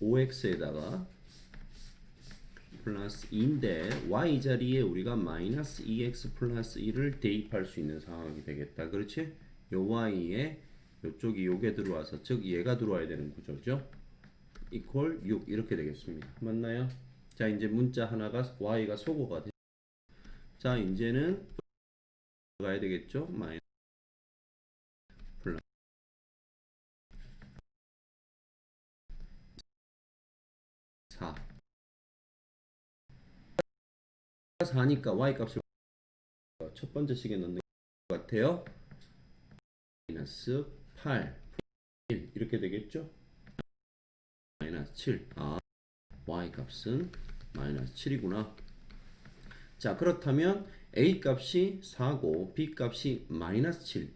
5x에다가 플러스 2인데 y 자리에 우리가 마이너스 2x 플러스 1을 대입할 수 있는 상황이 되겠다. 그렇지? 요 y에 요쪽이 요게 들어와서 즉 얘가 들어와야 되는 구조죠. 이퀄 6 이렇게 되겠습니다. 맞나요? 자, 이제 문자 하나가 y가 소거가 돼. 자, 이제는 가야 되겠죠? 마이너스 플러스 4. 4니까 y 값을 첫 번째 식에 넣는 것 같아요. 마이너스 8, 1 이렇게 되겠죠? 마이너스 7. y 값은 마이너스 7이구나. 자, 그렇다면 a 값이 4고 b 값이 마이너스 7.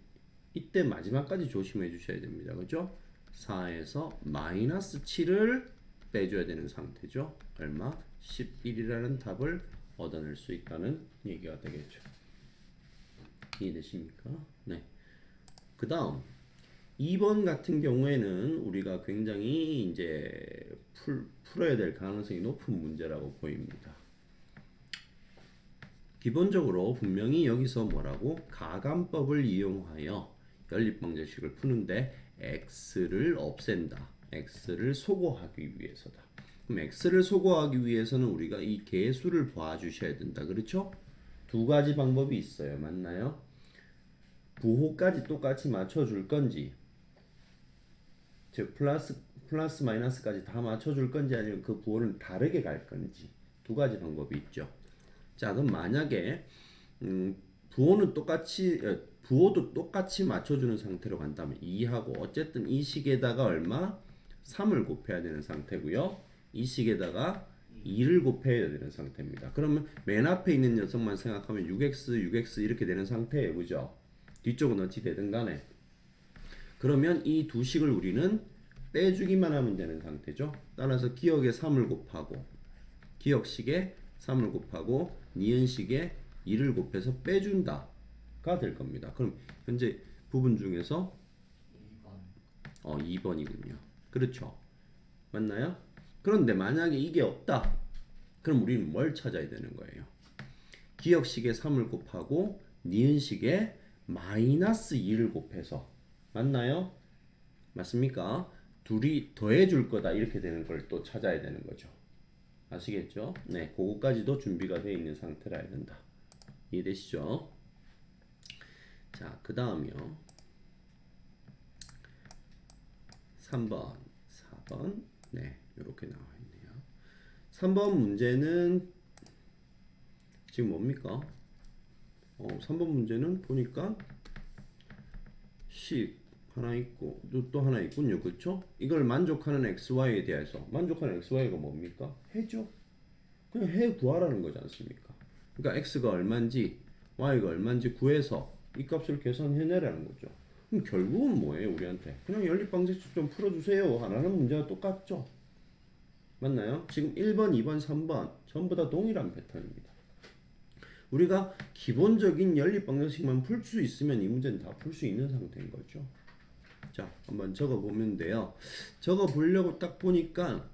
이때 마지막까지 조심해 주셔야 됩니다. 그죠? 4에서 마이너스 7을 빼줘야 되는 상태죠. 얼마? 11이라는 답을 얻어낼 수 있다는 얘기가 되겠죠. 이해되십니까? 네. 그 다음 2번 같은 경우에는 우리가 굉장히 이제 풀어야 될 가능성이 높은 문제라고 보입니다. 기본적으로 분명히 여기서 뭐라고? 가감법을 이용하여 연립방정식을 푸는데 x를 없앤다. x를 소거하기 위해서다. 그럼 x를 소거하기 위해서는 우리가 이 개수를 봐주셔야 된다. 그렇죠? 두 가지 방법이 있어요. 맞나요? 부호까지 똑같이 맞춰줄 건지, 즉 플러스 마이너스까지 다 맞춰줄 건지 아니면 그 부호는 다르게 갈 건지 두 가지 방법이 있죠. 자, 그럼 만약에 부호는 똑같이 부호도 똑같이 맞춰주는 상태로 간다면 2하고 어쨌든 이 식에다가 얼마? 3을 곱해야 되는 상태고요. 이 식에다가 2를 곱해야 되는 상태입니다. 그러면 맨 앞에 있는 녀석만 생각하면 6x 이렇게 되는 상태예요. 그죠? 뒤쪽은 어찌 되든 간에. 그러면 이 두 식을 우리는 빼주기만 하면 되는 상태죠. 따라서 기억에 3을 곱하고 기억식에 3을 곱하고 니은식에 2를 곱해서 빼준다가 될 겁니다. 그럼 현재 부분 중에서 2번이군요. 그렇죠. 맞나요? 그런데 만약에 이게 없다. 그럼 우리는 뭘 찾아야 되는 거예요? 기억식에 3을 곱하고 니은식에 마이너스 2를 곱해서 맞나요? 맞습니까? 둘이 더해줄 거다 이렇게 되는 걸 또 찾아야 되는 거죠. 아시겠죠? 네, 그거까지도 준비가 되어 있는 상태라 해야 된다. 이해되시죠? 자, 그 다음이요. 3번, 4번. 네, 이렇게 나와 있네요. 3번 문제는 지금 뭡니까? 3번 문제는 보니까 식 하나 있고 또 하나 있군요. 그렇죠? 이걸 만족하는 xy에 대해서 만족하는 xy가 뭡니까? 해죠. 그냥 해 구하라는 거지 않습니까? 그러니까 x가 얼마인지 y가 얼마인지 구해서 이 값을 계산해내라는 거죠. 그럼 결국은 뭐예요? 우리한테 그냥 연립방정식 좀 풀어주세요 하라는 문제가 똑같죠. 맞나요? 지금 1번, 2번, 3번 전부 다 동일한 패턴입니다. 우리가 기본적인 연립방정식만 풀 수 있으면 이 문제는 다 풀 수 있는 상태인 거죠. 자, 한번 적어보면 돼요. 적어보려고 딱 보니까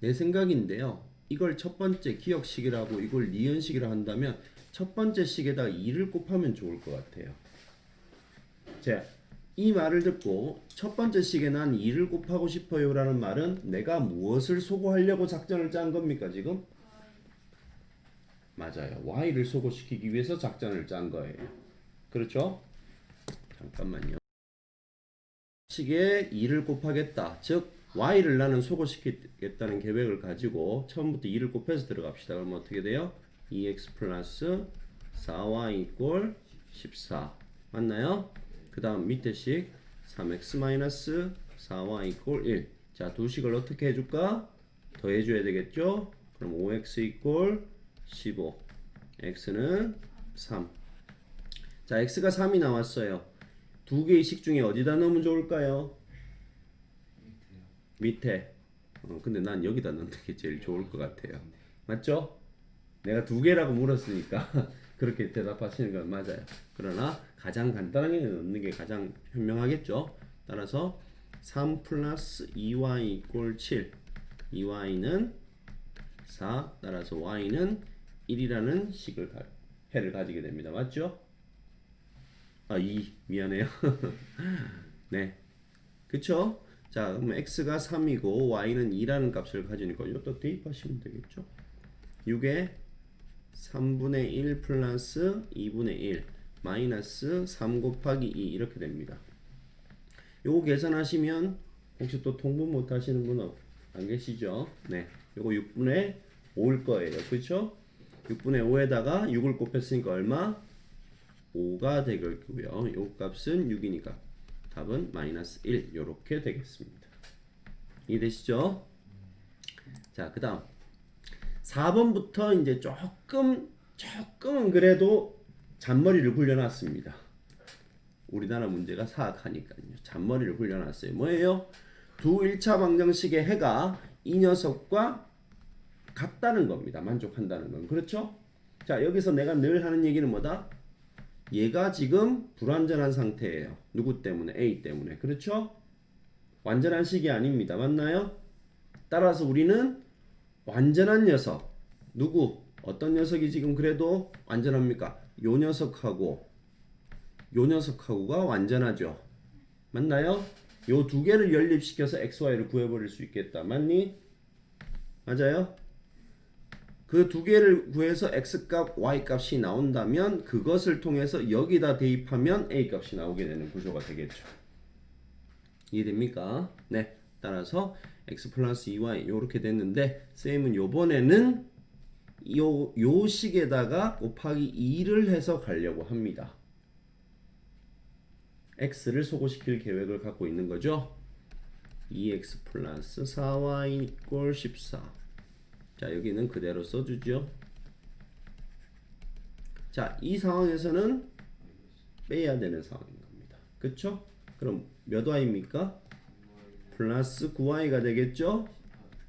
내 생각인데요. 이걸 첫 번째 기억식이라고 이걸 니은식이라 한다면 첫 번째 식에다가 2를 곱하면 좋을 것 같아요. 자, 이 말을 듣고 첫 번째 식에 난 2를 곱하고 싶어요 라는 말은 내가 무엇을 소거하려고 작전을 짠 겁니까 지금? 맞아요. y를 소거시키기 위해서 작전을 짠 거예요. 그렇죠? 잠깐만요. 식에 2를 곱하겠다. 즉 y를 나는 소거시키겠다는 계획을 가지고 처음부터 2를 곱해서 들어갑시다. 그러면 어떻게 돼요? 2x 플러스 4y 이꼴 14 맞나요? 그 다음 밑에 식 3x 마이너스 4y 이꼴 1. 자, 두 식을 어떻게 해줄까? 더해줘야 되겠죠? 그럼 5x 이꼴 15 x는 3. 자, x가 3이 나왔어요. 두 개의 식 중에 어디다 넣으면 좋을까요? 밑에. 근데 난 여기다 넣는 게 제일 좋을 것 같아요. 맞죠? 내가 두 개라고 물었으니까 그렇게 대답하시는 건 맞아요. 그러나 가장 간단하게 넣는 게 가장 현명하겠죠. 따라서 3 플러스 2y 이꼴 7. 2y는 4. 따라서 y는 1이라는 해를 가지게 됩니다. 맞죠? 2. 미안해요. 네. 그쵸? 자, 그럼 x가 3이고 y는 2라는 값을 가지니까 이것도 대입하시면 되겠죠? 6에 3분의 1 플러스 2분의 1 마이너스 3 곱하기 2 이렇게 됩니다. 요거 계산하시면 혹시 또 통분 못 하시는 분 안 계시죠? 네. 요거 6분의 5일 거예요. 그렇죠? 6분의 5에다가 6을 곱했으니까 얼마? 5가 되겠고요. 요 값은 6이니까 답은 마이너스 1 요렇게 되겠습니다. 이해되시죠? 자, 그 다음 4번부터 이제 조금은 그래도 잔머리를 굴려놨습니다. 우리나라 문제가 사악하니까요. 잔머리를 굴려놨어요. 뭐예요? 두 1차 방정식의 해가 이 녀석과 같다는 겁니다. 만족한다는 건. 그렇죠? 자, 여기서 내가 늘 하는 얘기는 뭐다? 얘가 지금 불완전한 상태예요. 누구 때문에? A 때문에. 그렇죠? 완전한 식이 아닙니다. 맞나요? 따라서 우리는 완전한 녀석. 누구? 어떤 녀석이 지금 그래도 완전합니까? 요 녀석하고가 완전하죠. 맞나요? 요 두 개를 연립시켜서 XY를 구해버릴 수 있겠다. 맞니? 맞아요? 그 두 개를 구해서 X값, Y값이 나온다면 그것을 통해서 여기다 대입하면 A값이 나오게 되는 구조가 되겠죠. 이해됩니까? 네. 따라서 X 플러스 2Y 요렇게 됐는데 쌤은 요번에는 요 식에다가 곱하기 2를 해서 가려고 합니다. x를 소거시킬 계획을 갖고 있는 거죠. 2x 플러스 4y 이꼴 14. 자, 여기는 그대로 써주죠. 자, 이 상황에서는 빼야 되는 상황인 겁니다. 그쵸? 그럼 몇 y입니까? 플러스 9y가 되겠죠?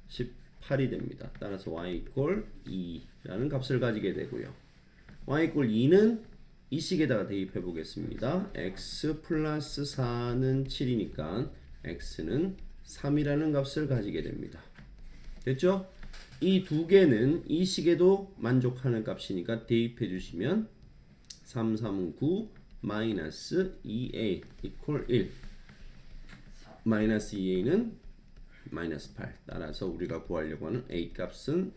18이 됩니다. 따라서 y 이꼴 2라는 값을 가지게 되고요. y 이꼴 2는 이 식에다가 대입해 보겠습니다. x 플러스 4는 7이니까 x는 3이라는 값을 가지게 됩니다. 됐죠? 이 두 개는 이 식에도 만족하는 값이니까 대입해 주시면 3, 3, 9 마이너스 2a 이퀄 1 마이너스 2a는 마이너스 8. 따라서 우리가 구하려고 하는 a 값은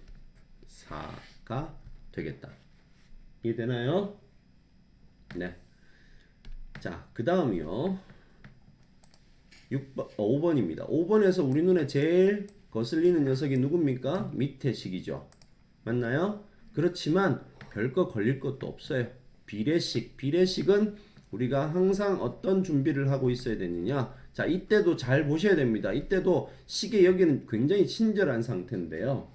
4가 되겠다. 이해되나요? 네. 자, 그 다음이요. 5번입니다. 5번에서 우리 눈에 제일 거슬리는 녀석이 누굽니까? 밑에 식이죠. 맞나요? 그렇지만 별거 걸릴 것도 없어요. 비례식. 비례식은 우리가 항상 어떤 준비를 하고 있어야 되느냐. 자, 이때도 잘 보셔야 됩니다. 이때도 식의 여기는 굉장히 친절한 상태인데요.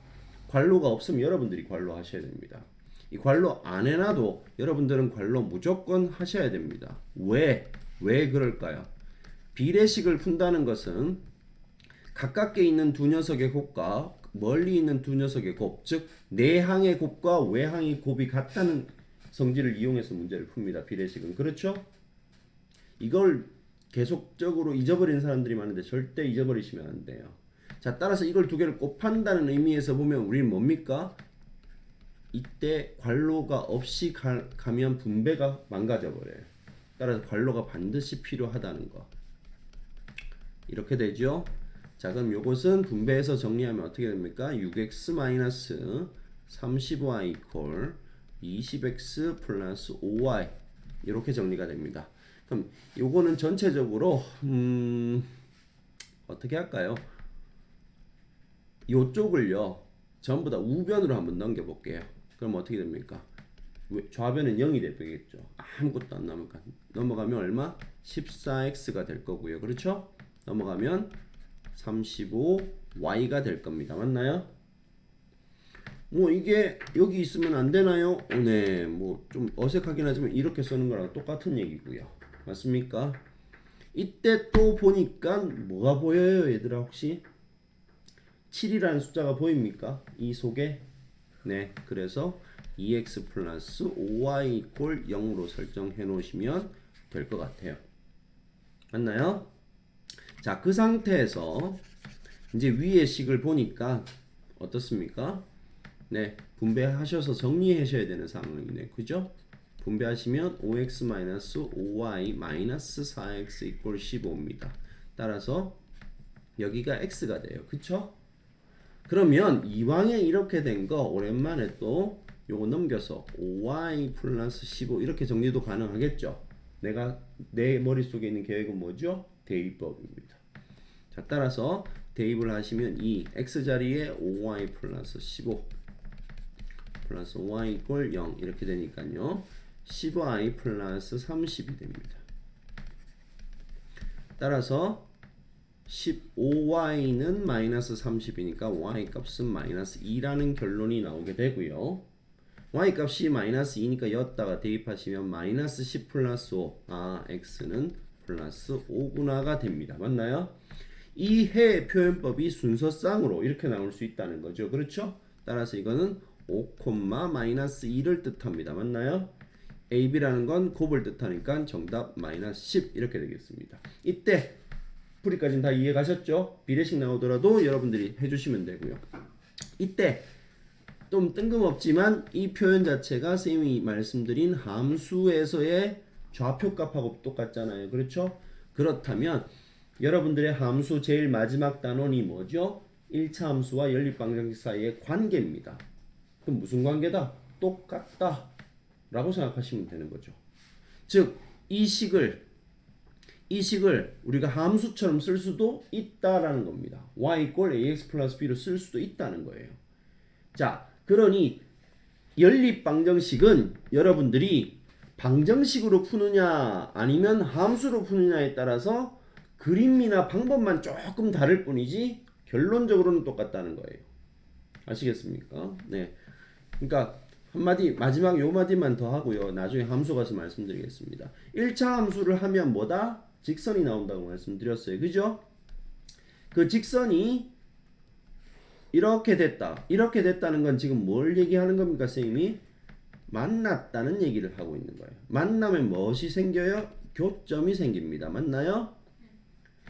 괄호가 없으면 여러분들이 괄호 하셔야 됩니다. 이 괄호 안 해놔도 여러분들은 괄호 무조건 하셔야 됩니다. 왜 그럴까요? 비례식을 푼다는 것은 가깝게 있는 두 녀석의 곱과 멀리 있는 두 녀석의 곱, 즉 내항의 곱과 외항의 곱이 같다는 성질을 이용해서 문제를 풉니다. 비례식은. 그렇죠? 이걸 계속적으로 잊어버리는 사람들이 많은데 절대 잊어버리시면 안 돼요. 자, 따라서 이걸 두 개를 곱한다는 의미에서 보면 우리는 뭡니까? 이때 괄호가 없이 가면 분배가 망가져 버려요. 따라서 괄호가 반드시 필요하다는 거. 이렇게 되죠. 자, 그럼 요것은 분배해서 정리하면 어떻게 됩니까? 6x 30y 이퀄 20x 플러스 5y 이렇게 정리가 됩니다. 그럼 요거는 전체적으로 어떻게 할까요? 요쪽을요 전부 다 우변으로 한번 넘겨 볼게요. 그럼 어떻게 됩니까? 좌변은 0이 되겠죠. 아무것도 안 남으니까 넘어가면 얼마? 14x가 될 거고요. 그렇죠? 넘어가면 35y가 될 겁니다. 맞나요? 뭐 이게 여기 있으면 안 되나요? 네, 뭐 좀 어색하긴 하지만 이렇게 쓰는 거랑 똑같은 얘기고요. 맞습니까? 이때 또 보니까 뭐가 보여요, 얘들아? 혹시 7이라는 숫자가 보입니까? 이 속에? 네, 그래서 2x 플러스 5y 이꼴 0으로 설정해 놓으시면 될 것 같아요. 맞나요? 자, 그 상태에서 이제 위의 식을 보니까 어떻습니까? 네, 분배하셔서 정리하셔야 되는 상황이네. 그죠? 분배하시면 5x-5y-4x 이퀄 15입니다. 따라서 여기가 x가 돼요. 그쵸? 그러면 이왕에 이렇게 된 거 오랜만에 또 요거 넘겨서 5y 플러스 15 이렇게 정리도 가능하겠죠? 내 머릿속에 있는 계획은 뭐죠? 대입법입니다. 자, 따라서 대입을 하시면 이 x 자리에 5y 플러스 15 플러스 y 이퀄 0 이렇게 되니까요. 15y 플러스 30이 됩니다. 따라서 15y는 마이너스 30이니까 y 값은 마이너스 2라는 결론이 나오게 되고요. y 값이 마이너스 2니까 여기다가 대입하시면 마이너스 10 플러스 5 x는 플러스 5구나가 됩니다. 맞나요? 이 해 표현법이 순서상으로 이렇게 나올 수 있다는 거죠. 그렇죠? 따라서 이거는 5, 마이너스 2를 뜻합니다. 맞나요? AB라는 건 곱을 뜻하니까 정답 마이너스 10 이렇게 되겠습니다. 이때 풀이까지는 다 이해 가셨죠? 비례식 나오더라도 여러분들이 해주시면 되고요. 이때 좀 뜬금없지만 이 표현 자체가 쌤이 말씀드린 함수에서의 좌표값하고 똑같잖아요. 그렇죠? 그렇다면 여러분들의 함수 제일 마지막 단원이 뭐죠? 1차 함수와 연립방정식 사이의 관계입니다. 그럼 무슨 관계다? 똑같다 라고 생각하시면 되는 거죠. 즉 이 식을 우리가 함수처럼 쓸 수도 있다라는 겁니다. y 이퀄 ax 플러스 b로 쓸 수도 있다는 거예요. 자, 그러니 연립방정식은 여러분들이 방정식으로 푸느냐 아니면 함수로 푸느냐에 따라서 그림이나 방법만 조금 다를 뿐이지 결론적으로는 똑같다는 거예요. 아시겠습니까? 네. 그러니까 한마디 마지막 요 마디만 더 하고요. 나중에 함수 가서 말씀드리겠습니다. 1차 함수를 하면 뭐다? 직선이 나온다고 말씀드렸어요. 그죠? 그 직선이 이렇게 됐다. 이렇게 됐다는 건 지금 뭘 얘기하는 겁니까, 선생님이? 만났다는 얘기를 하고 있는 거예요. 만나면 무엇이 생겨요? 교점이 생깁니다. 맞나요?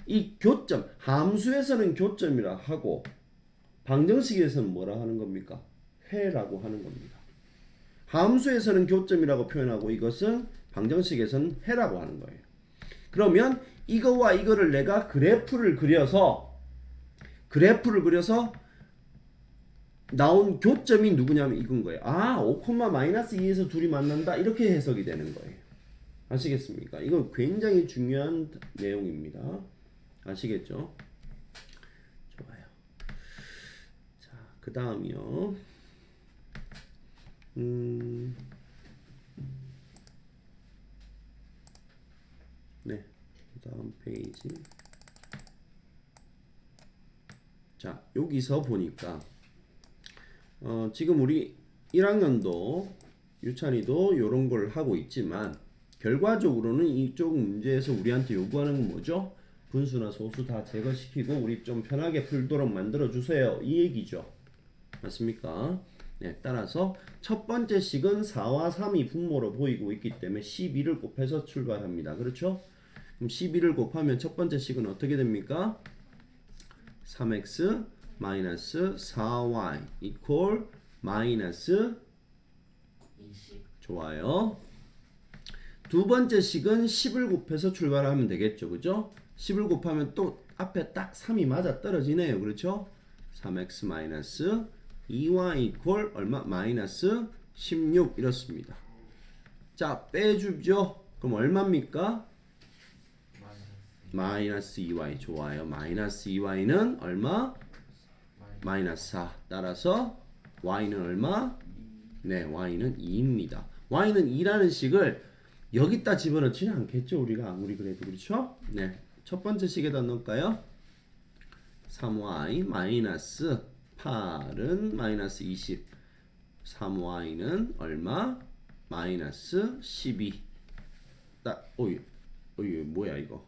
이 교점, 함수에서는 교점이라 하고 방정식에서는 뭐라 하는 겁니까? 해라고 하는 겁니다. 함수에서는 교점이라고 표현하고 이것은 방정식에서는 해라고 하는 거예요. 그러면 이거와 이거를 내가 그래프를 그려서 나온 교점이 누구냐면 이건 거예요. 아, 5, 마이너스 2에서 둘이 만난다. 이렇게 해석이 되는 거예요. 아시겠습니까? 이거 굉장히 중요한 내용입니다. 아시겠죠? 좋아요. 자, 그 다음이요. 네, 그 다음 페이지. 자, 여기서 보니까 지금 우리 1학년도 유찬이도 이런 걸 하고 있지만 결과적으로는 이쪽 문제에서 우리한테 요구하는 건 뭐죠? 분수나 소수 다 제거시키고 우리 좀 편하게 풀도록 만들어 주세요. 이 얘기죠. 맞습니까? 네, 따라서 첫 번째 식은 4와 3이 분모로 보이고 있기 때문에 12를 곱해서 출발합니다. 그렇죠? 그럼 12를 곱하면 첫 번째 식은 어떻게 됩니까? 3x 마이너스 4y 이퀄 마이너스 20. 좋아요. 두 번째 식은 10을 곱해서 출발하면 되겠죠. 그죠? 10을 곱하면 또 앞에 딱 3이 맞아 떨어지네요. 그렇죠? 3x 마이너스 2y 이퀄 얼마? 마이너스 16 이렇습니다. 자, 빼주죠. 그럼 얼마입니까? 마이너스 2y 좋아요. 마이너스 2y는 얼마? 마이너스 4. 따라서 y는 얼마? 네, y는 2입니다. y는 2라는 식을 여기다 집어넣지는 않겠죠. 우리가 아무리 그래도 그렇죠? 네, 첫 번째 식에다 넣을까요? 3y 마이너스 8은 마이너스 20. 3y는 얼마? 마이너스 12. 어이 뭐야 이거?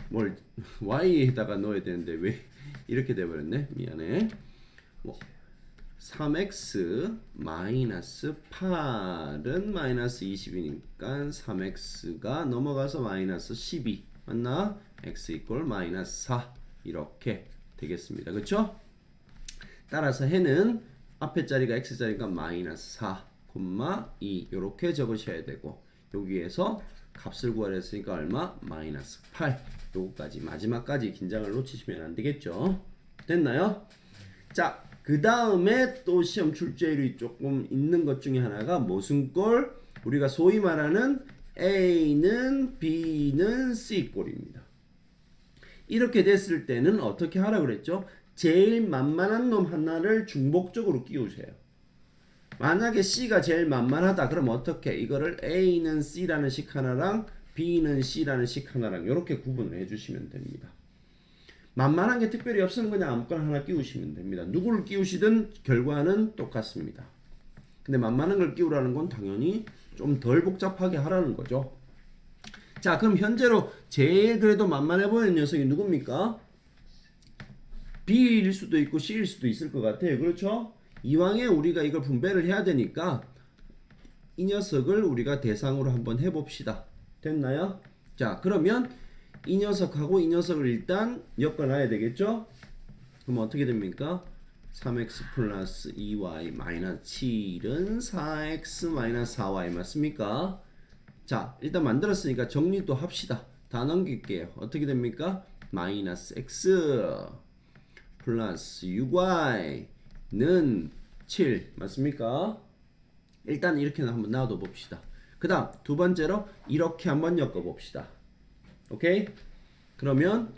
뭘 y에다가 넣어야 되는데 왜 이렇게 돼버렸네. 미안해. 3x 마이너스 8은 마이너스 20이니까 3x가 넘어가서 마이너스 12 맞나? x 이꼴 마이너스 4 이렇게 되겠습니다. 그렇죠? 따라서 해는 앞에 자리가 x자리가 마이너스 4, 2 이렇게 적으셔야 되고 여기에서 값을 구하려 했으니까 얼마? 마이너스 8 요거까지 마지막까지 긴장을 놓치시면 안 되겠죠? 됐나요? 자, 그 다음에 또 시험 출제율이 조금 있는 것 중에 하나가 무슨 꼴? 우리가 소위 말하는 A는 B는 C 꼴입니다. 이렇게 됐을 때는 어떻게 하라 그랬죠? 제일 만만한 놈 하나를 중복적으로 끼우세요. 만약에 C가 제일 만만하다 그럼 어떻게? 이거를 A는 C라는 식 하나랑 B는 C라는 식 하나랑 이렇게 구분을 해주시면 됩니다. 만만한 게 특별히 없으면 그냥 아무거나 하나 끼우시면 됩니다. 누구를 끼우시든 결과는 똑같습니다. 근데 만만한 걸 끼우라는 건 당연히 좀 덜 복잡하게 하라는 거죠. 자, 그럼 현재로 제일 그래도 만만해 보이는 녀석이 누굽니까? B일 수도 있고 C일 수도 있을 것 같아요. 그렇죠? 이왕에 우리가 이걸 분배를 해야 되니까 이 녀석을 우리가 대상으로 한번 해봅시다. 됐나요? 자, 그러면 이 녀석하고 이 녀석을 일단 엮어놔야 되겠죠? 그럼 어떻게 됩니까? 3x 플러스 2y 마이너스 7은 4x 마이너스 4y 맞습니까? 자, 일단 만들었으니까 정리도 합시다. 다 넘길게요. 어떻게 됩니까? 마이너스 x 플러스 6y는 7 맞습니까? 일단 이렇게 한번 놔둬 봅시다. 그 다음 두 번째로 이렇게 한번 엮어 봅시다. 오케이? 그러면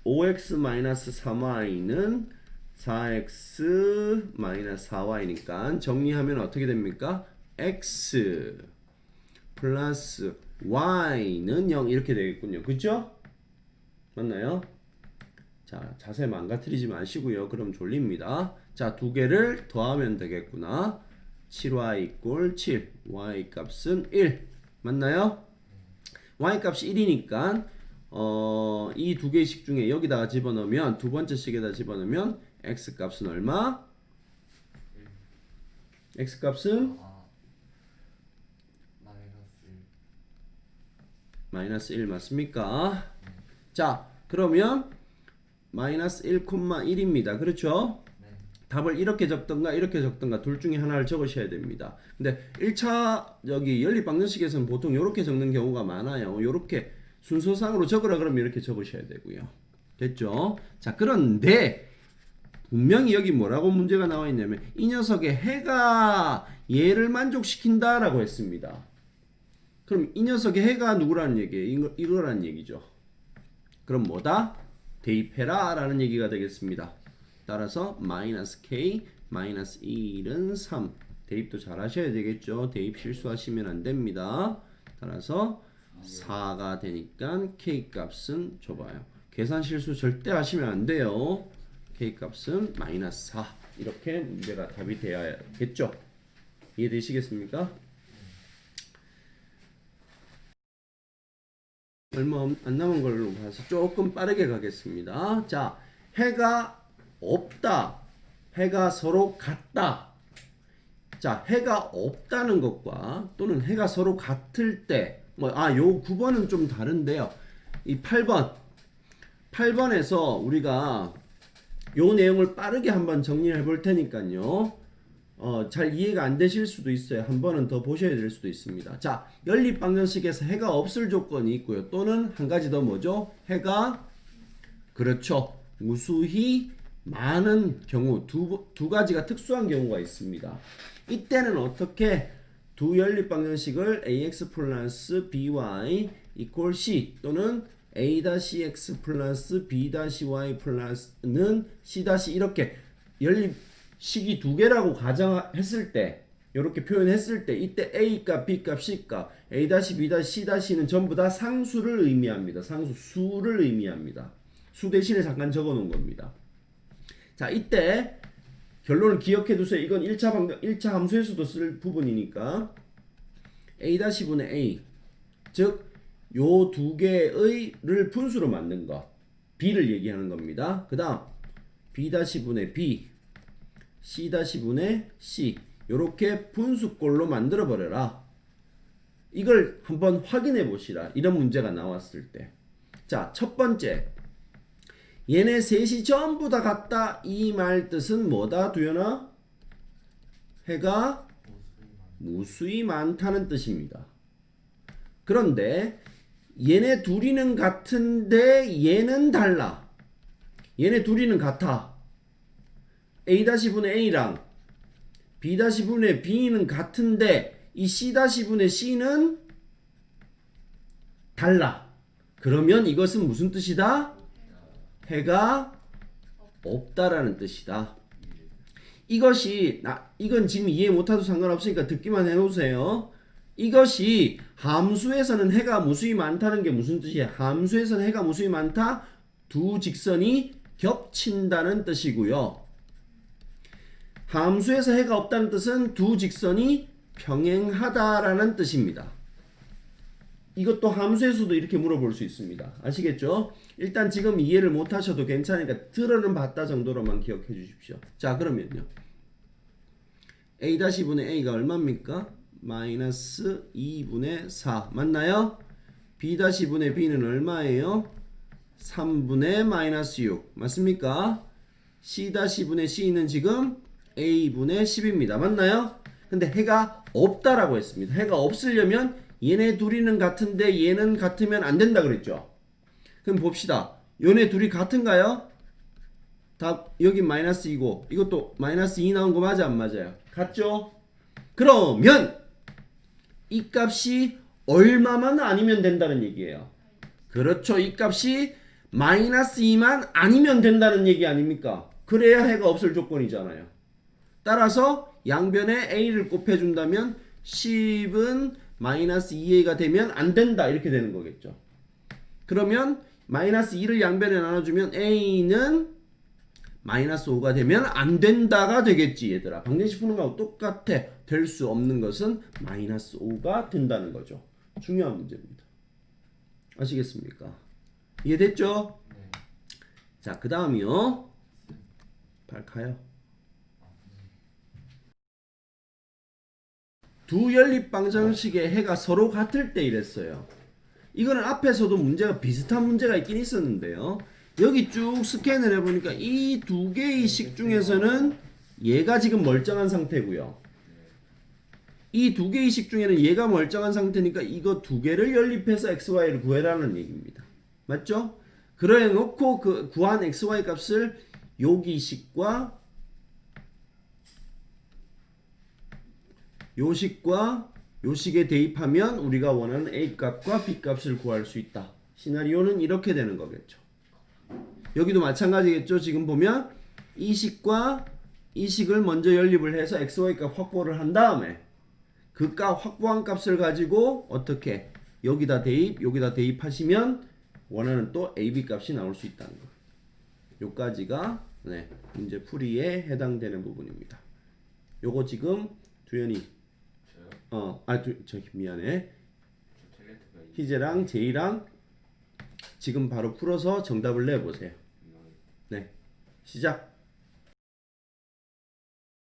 5x-3y는 4x-4y니까 정리하면 어떻게 됩니까? x 플러스 y는 0 이렇게 되겠군요. 그죠? 맞나요? 자, 자세 망가뜨리지 마시고요. 그럼 졸립니다. 자, 두 개를 더하면 되겠구나. 7y 이꼴 7 y 값은 1 맞나요? y 값이 1이니까 이 두 개씩 중에 여기다가 집어넣으면 두 번째 식에다 집어넣으면 x 값은 얼마? x 값은 마이너스 1 맞습니까? 자, 그러면 마이너스 1,1입니다. 그렇죠? 답을 이렇게 적던가 이렇게 적던가 둘 중에 하나를 적으셔야 됩니다. 근데 1차 여기 연립방정식에서는 보통 이렇게 적는 경우가 많아요. 이렇게 순서상으로 적으라 그러면 이렇게 적으셔야 되고요. 됐죠? 자, 그런데 분명히 여기 뭐라고 문제가 나와 있냐면 이 녀석의 해가 얘를 만족시킨다라고 했습니다. 그럼 이 녀석의 해가 누구라는 얘기예요? 이거라는 얘기죠. 그럼 뭐다? 대입해라 라는 얘기가 되겠습니다. 따라서 마이너스 k 마이너스 1은 3 대입도 잘 하셔야 되겠죠. 대입 실수하시면 안 됩니다. 따라서 4가 되니까 k 값은 줘봐요. 계산 실수 절대 하시면 안 돼요. k 값은 마이너스 4 이렇게 문제가 답이 되어야겠죠. 이해되시겠습니까? 얼마 안 남은 걸로 봐서 조금 빠르게 가겠습니다. 자, 해가 없다. 해가 서로 같다. 자, 해가 없다는 것과 또는 해가 서로 같을 때, 요 9번은 좀 다른데요. 이 8번에서 우리가 요 내용을 빠르게 한번 정리해 볼 테니까요. 잘 이해가 안 되실 수도 있어요. 한 번은 더 보셔야 될 수도 있습니다. 자, 연립방정식에서 해가 없을 조건이 있고요. 또는 한 가지 더 뭐죠? 해가 그렇죠. 무수히 많은 경우 두 가지가 특수한 경우가 있습니다. 이때는 어떻게 두 연립방정식을 ax 플러스 by 이퀄 c 또는 a-x 플러스 b-y 플러스는 c- 이렇게 연립식이 두 개라고 가정했을 때 이렇게 표현했을 때 이때 a 값, b 값, c 값 a-, b-, c-는 전부 다 상수를 의미합니다. 상수, 수를 의미합니다. 수 대신에 잠깐 적어 놓은 겁니다. 자, 이때 결론을 기억해 두세요. 이건 1차 함수에서도 쓸 부분이니까 a-분의 a 즉 요 두 개의를 분수로 만든 것 b를 얘기하는 겁니다. 그 다음 b-분의 b c-분의 c 요렇게 분수꼴로 만들어 버려라. 이걸 한번 확인해 보시라. 이런 문제가 나왔을 때. 자, 첫 번째. 얘네 셋이 전부 다 같다. 이 말 뜻은 뭐다, 두현아? 해가 무수히 많다는 뜻입니다. 그런데 얘네 둘이는 같은데 얘는 달라. 얘네 둘이는 같아. A-분의 A랑 B-분의 B는 같은데 이 C-분의 C는 달라. 그러면 이것은 무슨 뜻이다? 해가 없다라는 뜻이다. 이건 지금 이해 못해도 상관없으니까 듣기만 해놓으세요. 이것이 함수에서는 해가 무수히 많다는 게 무슨 뜻이야? 함수에서는 해가 무수히 많다? 두 직선이 겹친다는 뜻이고요. 함수에서 해가 없다는 뜻은 두 직선이 평행하다라는 뜻입니다. 이것도 함수에서도 이렇게 물어볼 수 있습니다. 아시겠죠? 일단 지금 이해를 못하셔도 괜찮으니까 들어는 봤다 정도로만 기억해 주십시오. 자, 그러면요. A-분의 A가 얼마입니까? 마이너스 2분의 4 맞나요? B-분의 B는 얼마예요? 3분의 마이너스 6 맞습니까? C-분의 C는 지금 A분의 10입니다. 맞나요? 근데 해가 없다라고 했습니다. 해가 없으려면 얘네 둘이는 같은데 얘는 같으면 안 된다 그랬죠. 그럼 봅시다. 얘네 둘이 같은가요? 답 여기 마이너스 2고 이것도 마이너스 2 나온 거 맞아 안 맞아요? 같죠? 그러면 이 값이 얼마만 아니면 된다는 얘기예요. 그렇죠. 이 값이 마이너스 2만 아니면 된다는 얘기 아닙니까? 그래야 해가 없을 조건이잖아요. 따라서 양변에 A를 곱해준다면 10은 마이너스 2A가 되면 안 된다 이렇게 되는 거겠죠. 그러면 마이너스 2를 양변에 나눠주면 A는 마이너스 5가 되면 안 된다가 되겠지 얘들아. 방정식 푸는 거하고 똑같아. 될 수 없는 것은 마이너스 5가 된다는 거죠. 중요한 문제입니다. 아시겠습니까? 이해됐죠? 네. 자, 그 다음이요. 발카요. 두 연립 방정식의 해가 서로 같을 때 이랬어요. 이거는 앞에서도 문제가 비슷한 문제가 있긴 있었는데요. 여기 쭉 스캔을 해보니까 이 두 개의 식 중에서는 얘가 지금 멀쩡한 상태고요. 이 두 개의 식 중에는 얘가 멀쩡한 상태니까 이거 두 개를 연립해서 xy를 구해라는 얘기입니다. 맞죠? 그래 놓고 그 구한 xy 값을 여기 식과 요 식과 요 식에 대입하면 우리가 원하는 a 값과 b 값을 구할 수 있다. 시나리오는 이렇게 되는 거겠죠. 여기도 마찬가지겠죠. 지금 보면 이 식과 이 식을 먼저 연립을 해서 xy 값 확보를 한 다음에 그 값 확보한 값을 가지고 어떻게 여기다 대입하시면 원하는 또 ab 값이 나올 수 있다는 거. 요까지가 네, 문제 풀이에 해당되는 부분입니다. 요거 지금 두현이 저기 미안해. 희재랑 제이랑 지금 바로 풀어서 정답을 내보세요. 네, 시작.